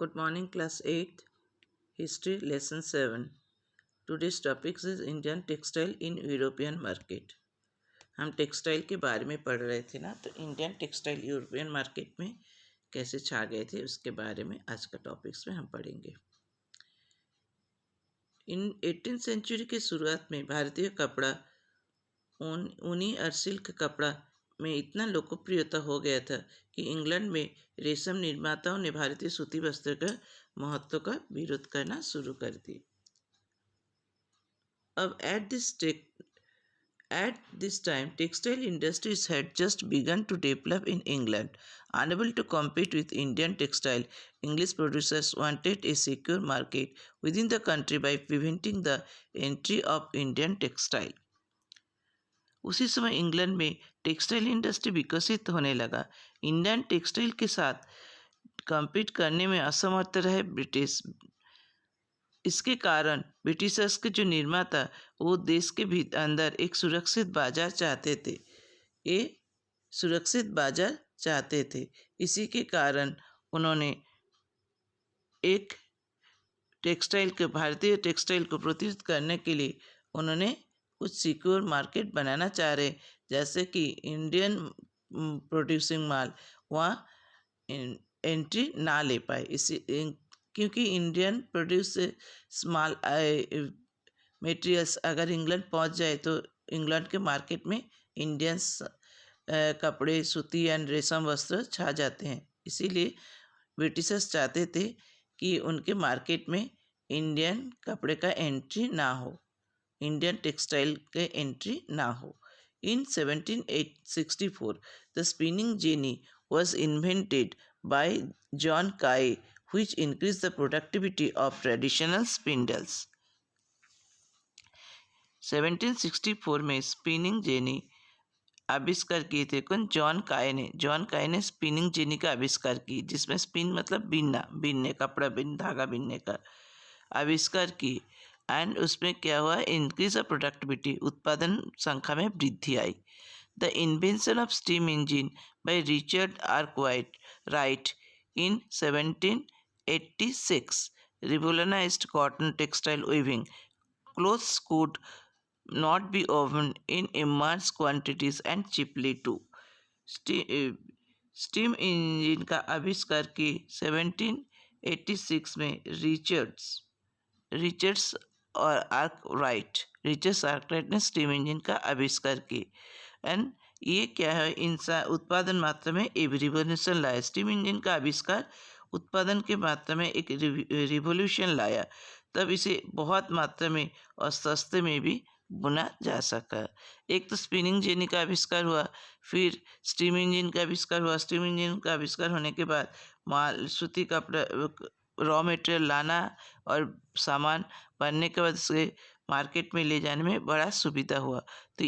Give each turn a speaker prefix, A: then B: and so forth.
A: Good morning, class 8, history lesson 7. Today's topic is Indian textile in European market. हम textile के बारे में पढ़ रहे थे ना, तो इंडियन टेक्सटाइल यूरोपियन मार्केट में कैसे छा गए थे उसके बारे में आज का टॉपिक्स में हम पढ़ेंगे। इन 18वीं सेंचुरी के शुरुआत में भारतीय कपड़ा ऊनी और सिल्क कपड़ा में इतना लोकप्रियता हो गया था कि इंग्लैंड में रेशम निर्माताओं ने भारतीय सूती वस्त्र का महत्व का विरोध करना शुरू कर दिया। अब at this time, textile industries had just begun to develop in England. Unable to compete with Indian textile, English producers wanted a secure market within the country by preventing the entry of Indian textile. उसी समय England में textile industry विकसित होने लगा। Indian textile के साथ compete करने में असमर्थ रहे ब्रिटिश। इसके कारण ब्रिटिशर्स के जो निर्माता वो देश के अंदर एक सुरक्षित बाजार चाहते थे। इसी के कारण उन्होंने एक भारतीय टेक्सटाइल को प्रोत्साहित करने के लिए उन्होंने कुछ सिक्योर मार्केट बनाना चाह रहे, जैसे कि इंडियन प्रोड्यूसिंग माल वहाँ एंट्री ना ले पाए, क्योंकि इंडियन प्रोड्यूस माल मटेरियल्स अगर इंग्लैंड पहुंच जाए तो इंग्लैंड के मार्केट में इंडियंस कपड़े, सूती एंड रेशम वस्त्र छा जाते हैं। इसीलिए ब्रिटिशर्स चाहते थे कि उनके मार्केट में इंडियन कपड़े का एंट्री ना हो, इंडियन टेक्सटाइल के एंट्री ना हो। In 1764, the spinning jenny was invented by John Kye, which increased the productivity of traditional spindles. 1764 में स्पिनिंग जेनी आविष्कार किए थे कौन? जॉन काय ने स्पिनिंग जेनी का आविष्कार की, जिसमें स्पिन मतलब बीनने कपड़ा धागा बीनने का आविष्कार की। एंड उसमें क्या हुआ? इंक्रीज ऑफ प्रोडक्टिविटी, उत्पादन संख्या में वृद्धि आई। The invention of steam engine by Richard Arkwright right in 1786 revolutionized cotton textile weaving. Clothes could not be woven in immense quantities and cheaply too. Steam engine का आविष्कार की 1786 में रिचर्ड्स आर्कराइट ने स्टीम इंजन का आविष्कार की। And ये क्या है? इंसान उत्पादन मात्रा में एक रिवोल्यूशन लाया। स्टीम इंजन का आविष्कार उत्पादन के मात्रा में एक रिवोल्यूशन लाया, तब इसे बहुत मात्रा में और सस्ते में भी बुना जा सका। एक तो स्पिनिंग जेनी का आविष्कार हुआ, फिर स्टीम इंजन का आविष्कार हुआ। स्टीम इंजन का आविष्कार होने के बाद माल सूती कपड़ा रॉ मटेरियल लाना और सामान बनने के बाद उसे मार्केट में ले जाने में बड़ा सुविधा हुआ। तो